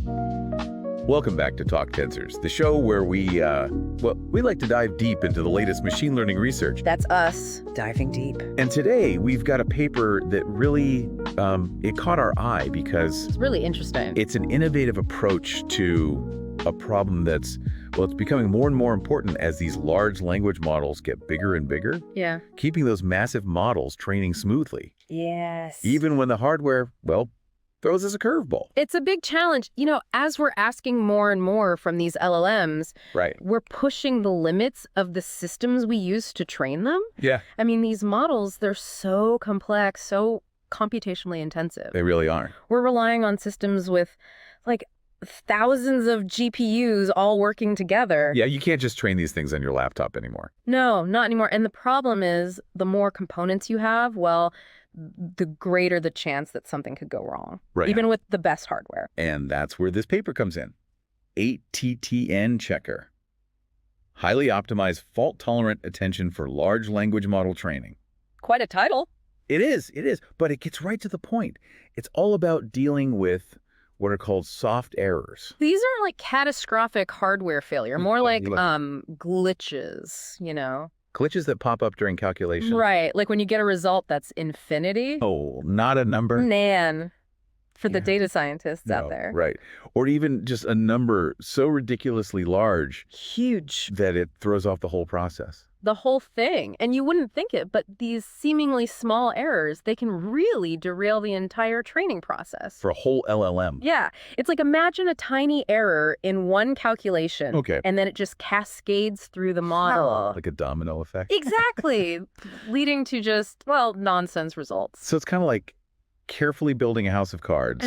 Welcome back to Talk Tensors, the show where we like to dive deep into the latest machine learning research. That's us diving deep. And today we've got a paper that really, it caught our eye because It's really interesting. it's an innovative approach to a problem that's, it's becoming more and more important as these large language models get bigger and bigger. Yeah. Keeping those massive models training smoothly, Yes. even when the hardware, throws us a curveball. It's a big challenge. As we're asking more and more from these LLMs, Right. we're pushing the limits of the systems we use to train them. Yeah. I mean, these models, they're so complex, so computationally intensive. They really are. We're relying on systems with like thousands of GPUs all working together. Yeah, you can't just train these things on your laptop anymore. No, not anymore. And the problem is the more components you have, the greater the chance that something could go wrong, Right. even with the best hardware. And that's where this paper comes in. ATTNChecker. Highly optimized fault-tolerant attention for large language model training. Quite a title. It is, but it gets right to the point. It's all about dealing with what are called soft errors. These aren't like catastrophic hardware failure, more like Look. glitches, Glitches that pop up during calculation. Right, like when you get a result that's infinity. Oh, not a number. Man, for the Yeah. data scientists out No, there. Right. Or even just a number so ridiculously large Huge. that it throws off the whole process. The whole thing. And you wouldn't think it, but these seemingly small errors, they can really derail the entire training process. For a whole LLM. Yeah. It's like imagine a tiny error in one calculation. Okay. And then it just cascades through the model. Like a domino effect. Exactly. Leading to just, nonsense results. So it's kind of like carefully building a house of cards,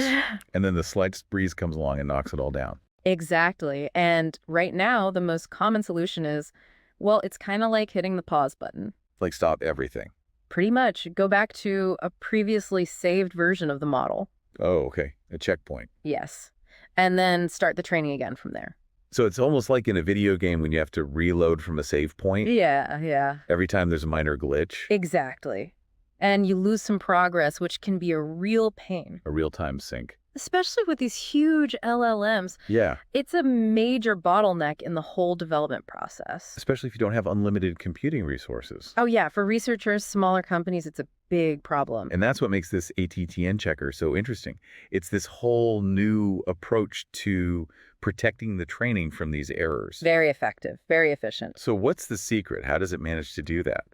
and then the slightest breeze comes along and knocks it all down. Exactly. And right now, the most common solution is, it's kind of like hitting the pause button. Like stop everything. Pretty much. Go back to a previously saved version of the model. Oh, okay. A checkpoint. Yes. And then start the training again from there. So it's almost like in a video game when you have to reload from a save point Yeah. every time there's a minor glitch. Exactly. And you lose some progress, which can be a real pain. A real-time sync. Especially with these huge LLMs. Yeah. It's a major bottleneck in the whole development process. Especially if you don't have unlimited computing resources. Oh, yeah. For researchers, smaller companies, it's a big problem. And that's what makes this ATTNChecker so interesting. It's this whole new approach to protecting the training from these errors. Very effective, very efficient. So what's the secret? How does it manage to do that?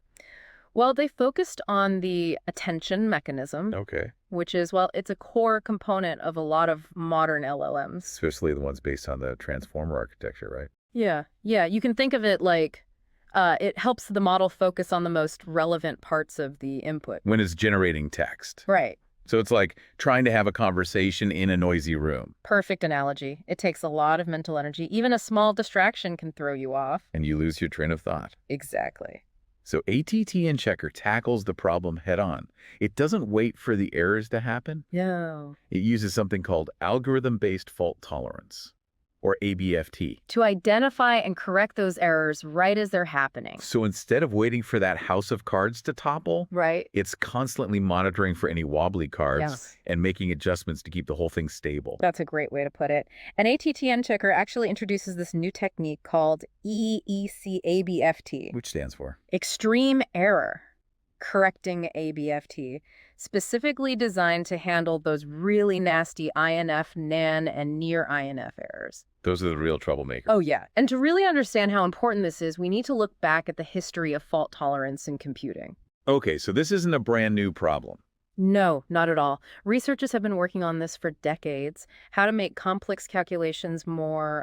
Well, they focused on the attention mechanism, Okay. which is, it's a core component of a lot of modern LLMs. Especially the ones based on the transformer architecture, right? Yeah. You can think of it like it helps the model focus on the most relevant parts of the input. When it's generating text. Right. So it's like trying to have a conversation in a noisy room. Perfect analogy. It takes a lot of mental energy. Even a small distraction can throw you off. And you lose your train of thought. Exactly. So ATTNChecker tackles the problem head on. It doesn't wait for the errors to happen. No. It uses something called algorithm-based fault tolerance, or ABFT. To identify and correct those errors right as they're happening. So instead of waiting for that house of cards to topple, Right. it's constantly monitoring for any wobbly cards Yes. and making adjustments to keep the whole thing stable. That's a great way to put it. And ATTNChecker actually introduces this new technique called EECABFT, Which stands for? extreme error correcting ABFT, specifically designed to handle those really nasty INF, NaN, and near INF errors. Those are the real troublemakers. Oh, yeah. And to really understand how important this is, we need to look back at the history of fault tolerance in computing. Okay, so this isn't a brand new problem. No, not at all. Researchers have been working on this for decades, how to make complex calculations more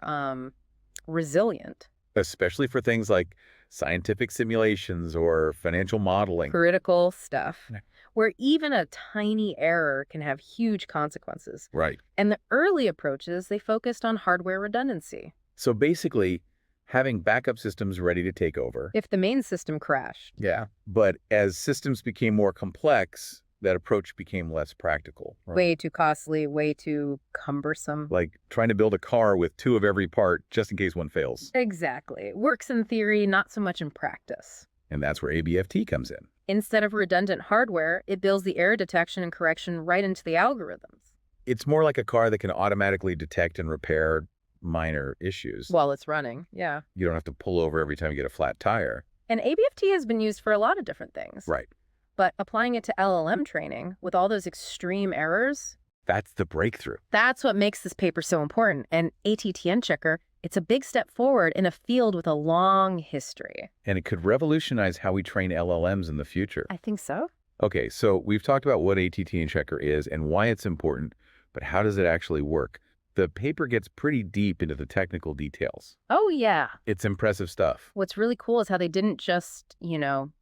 resilient. Especially for things like scientific simulations or financial modeling. Critical stuff, Yeah. where even a tiny error can have huge consequences. Right. And the early approaches, they focused on hardware redundancy. So basically, having backup systems ready to take over. If the main system crashed. Yeah. But as systems became more complex, that approach became less practical. Right? Way too costly, way too cumbersome. Like trying to build a car with 2 of every part just in case one fails. Exactly. Works in theory, not so much in practice. And that's where ABFT comes in. Instead of redundant hardware, it builds the error detection and correction right into the algorithms. It's more like a car that can automatically detect and repair minor issues. While it's running, yeah. You don't have to pull over every time you get a flat tire. And ABFT has been used for a lot of different things. Right. But applying it to LLM training with all those extreme errors, That's the breakthrough. that's what makes this paper so important. And ATTNChecker, it's a big step forward in a field with a long history. And it could revolutionize how we train LLMs in the future. I think so. Okay, so we've talked about what ATTNChecker is and why it's important, but how does it actually work? The paper gets pretty deep into the technical details. Oh, yeah. It's impressive stuff. What's really cool is how they didn't just,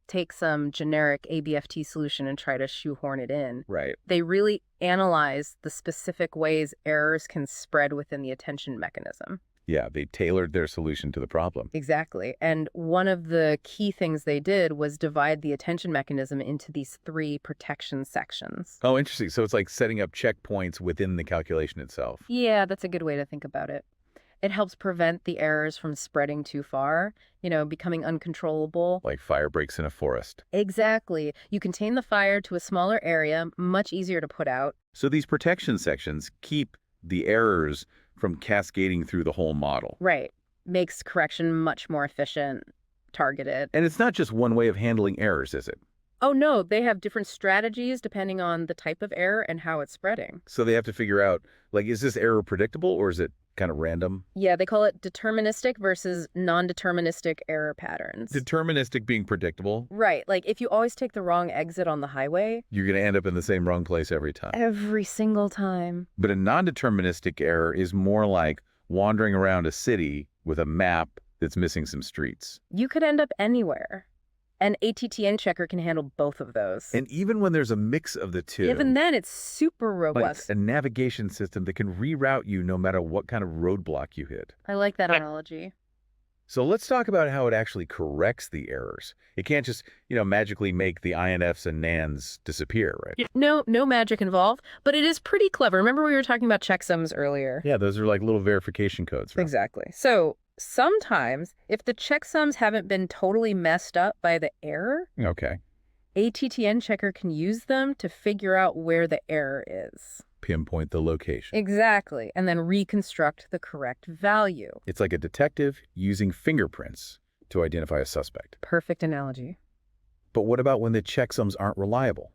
take some generic ABFT solution and try to shoehorn it in. Right. They really analyzed the specific ways errors can spread within the attention mechanism. Yeah, they tailored their solution to the problem. Exactly. And one of the key things they did was divide the attention mechanism into these 3 protection sections. Oh, interesting. So it's like setting up checkpoints within the calculation itself. Yeah, that's a good way to think about it. It helps prevent the errors from spreading too far, becoming uncontrollable. Like fire breaks in a forest. Exactly. You contain the fire to a smaller area, much easier to put out. So these protection sections keep the errors from cascading through the whole model. Right. Makes correction much more efficient, targeted. And it's not just one way of handling errors, is it? Oh, no, they have different strategies depending on the type of error and how it's spreading. So they have to figure out, is this error predictable or is it kind of random? Yeah, they call it deterministic versus non-deterministic error patterns. Deterministic being predictable. Right. Like if you always take the wrong exit on the highway. You're going to end up in the same wrong place every time. Every single time. But a non-deterministic error is more like wandering around a city with a map that's missing some streets. You could end up anywhere. And ATTNChecker can handle both of those. And even when there's a mix of the two. Even then, it's super robust. Like a navigation system that can reroute you no matter what kind of roadblock you hit. I like that analogy. So let's talk about how it actually corrects the errors. It can't just, magically make the INFs and NANs disappear, right? No magic involved, but it is pretty clever. Remember we were talking about checksums earlier? Yeah, those are like little verification codes, right? Exactly. So sometimes, if the checksums haven't been totally messed up by the error, okay, ATTNChecker can use them to figure out where the error is. Pinpoint the location. Exactly, and then reconstruct the correct value. It's like a detective using fingerprints to identify a suspect. Perfect analogy. But what about when the checksums aren't reliable?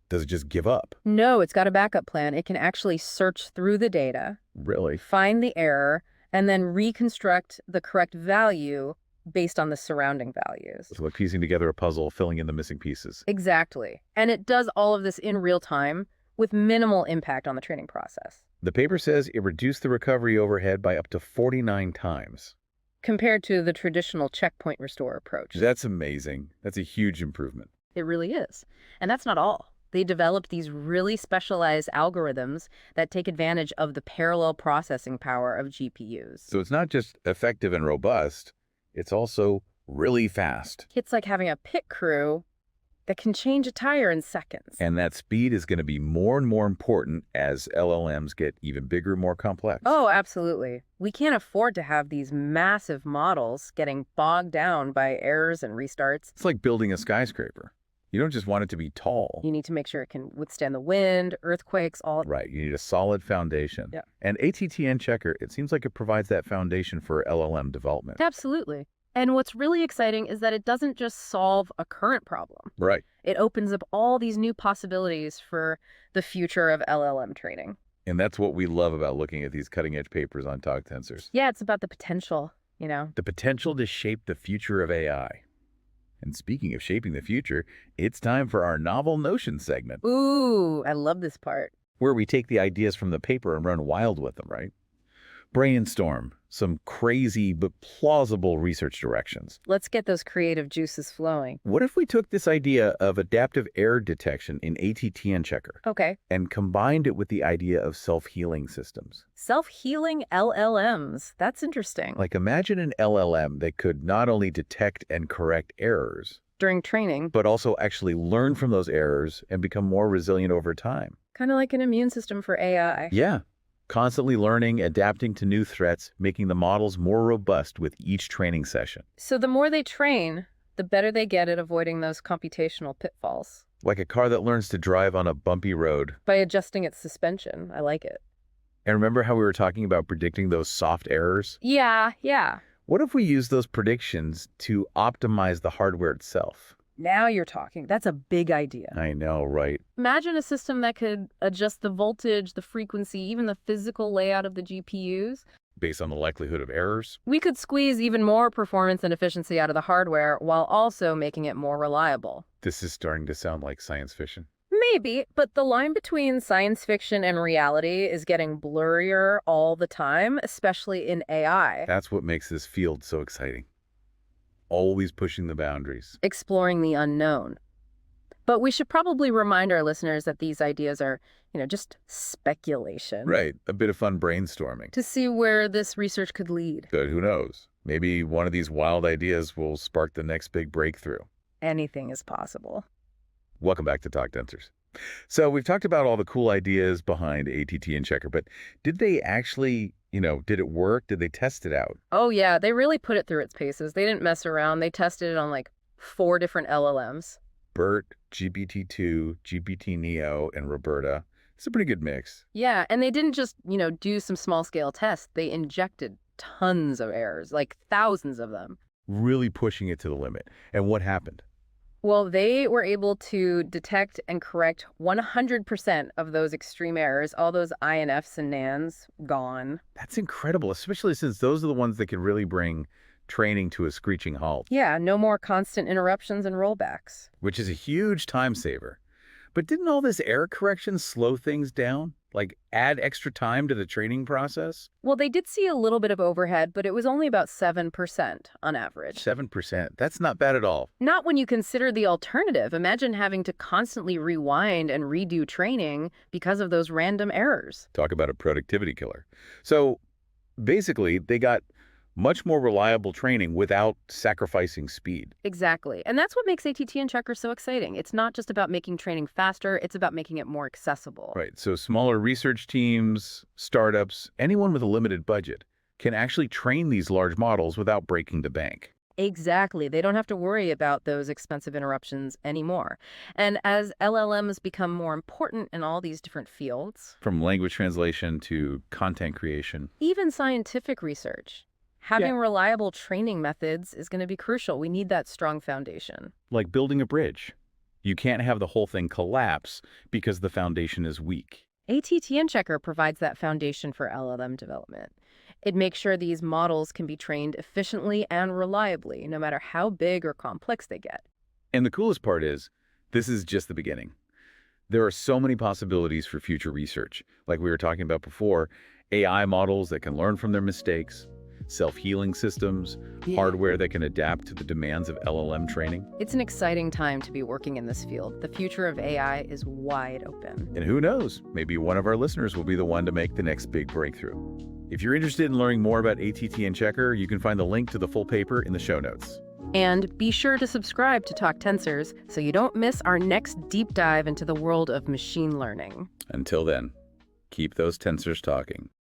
Does it just give up? No, it's got a backup plan. It can actually search through the data, Really? find the error, and then reconstruct the correct value based on the surrounding values. It's like piecing together a puzzle, filling in the missing pieces. Exactly. And it does all of this in real time with minimal impact on the training process. The paper says it reduced the recovery overhead by up to 49 times. Compared to the traditional checkpoint restore approach. That's amazing. That's a huge improvement. It really is. And that's not all. They developed these really specialized algorithms that take advantage of the parallel processing power of GPUs. So it's not just effective and robust, it's also really fast. It's like having a pit crew that can change a tire in seconds. And that speed is going to be more and more important as LLMs get even bigger, more complex. Oh, absolutely. We can't afford to have these massive models getting bogged down by errors and restarts. It's like building a skyscraper. You don't just want it to be tall. You need to make sure it can withstand the wind, earthquakes, all. Right. You need a solid foundation. Yeah. And ATTNChecker, it seems like it provides that foundation for LLM development. Absolutely. And what's really exciting is that it doesn't just solve a current problem. Right. It opens up all these new possibilities for the future of LLM training. And that's what we love about looking at these cutting-edge papers on Tog Tensors. Yeah, it's about the potential, The potential to shape the future of AI. And speaking of shaping the future, it's time for our novel notion segment, Ooh, I love this part. where we take the ideas from the paper and run wild with them, right? Brainstorm some crazy but plausible research directions. Let's get those creative juices flowing. What if we took this idea of adaptive error detection in ATTNChecker Okay. and combined it with the idea of self-healing systems? Self-healing LLMs. That's interesting. Like imagine an LLM that could not only detect and correct errors, During training, but also actually learn from those errors and become more resilient over time. kind of like an immune system for AI. Yeah. Constantly learning, adapting to new threats, making the models more robust with each training session. So the more they train, the better they get at avoiding those computational pitfalls. Like a car that learns to drive on a bumpy road. By adjusting its suspension. I like it. And remember how we were talking about predicting those soft errors? Yeah. What if we use those predictions to optimize the hardware itself? Now you're talking. That's a big idea. I know, right? Imagine a system that could adjust the voltage, the frequency, even the physical layout of the GPUs. Based on the likelihood of errors? We could squeeze even more performance and efficiency out of the hardware while also making it more reliable. This is starting to sound like science fiction. Maybe, but the line between science fiction and reality is getting blurrier all the time, especially in AI. That's what makes this field so exciting. Always pushing the boundaries. Exploring the unknown. But we should probably remind our listeners that these ideas are, just speculation. Right, a bit of fun brainstorming. To see where this research could lead. But who knows? Maybe one of these wild ideas will spark the next big breakthrough. Anything is possible. Welcome back to Talk Tensors. So we've talked about all the cool ideas behind ATTNChecker, but did they actually, did it work? Did they test it out? Oh yeah, they really put it through its paces. They didn't mess around. They tested it on like 4 different LLMs. BERT, GPT-2, GPT-Neo, and Roberta. It's a pretty good mix. Yeah, and they didn't just, do some small-scale tests. They injected tons of errors, like thousands of them. Really pushing it to the limit. And what happened? Well, they were able to detect and correct 100% of those extreme errors, all those INFs and NANs gone. That's incredible, especially since those are the ones that can really bring training to a screeching halt. Yeah, no more constant interruptions and rollbacks. Which is a huge time saver. But didn't all this error correction slow things down? Like add extra time to the training process? Well, they did see a little bit of overhead, but it was only about 7% on average. 7%. That's not bad at all. Not when you consider the alternative. Imagine having to constantly rewind and redo training because of those random errors. Talk about a productivity killer. So basically, they got much more reliable training without sacrificing speed. Exactly. And that's what makes ATTNChecker so exciting. It's not just about making training faster, it's about making it more accessible. Right. So smaller research teams, startups, anyone with a limited budget can actually train these large models without breaking the bank. Exactly. They don't have to worry about those expensive interruptions anymore. And as LLMs become more important in all these different fields, From language translation to content creation. even scientific research, having reliable training methods is going to be crucial. We need that strong foundation. Like building a bridge. You can't have the whole thing collapse because the foundation is weak. ATTNChecker provides that foundation for LLM development. It makes sure these models can be trained efficiently and reliably, no matter how big or complex they get. And the coolest part is, this is just the beginning. There are so many possibilities for future research. Like we were talking about before, AI models that can learn from their mistakes, self-healing systems, hardware that can adapt to the demands of LLM training. It's an exciting time to be working in this field. The future of AI is wide open. And who knows, maybe one of our listeners will be the one to make the next big breakthrough. If you're interested in learning more about ATTNChecker, you can find the link to the full paper in the show notes. And be sure to subscribe to Talk Tensors so you don't miss our next deep dive into the world of machine learning. Until then, keep those tensors talking.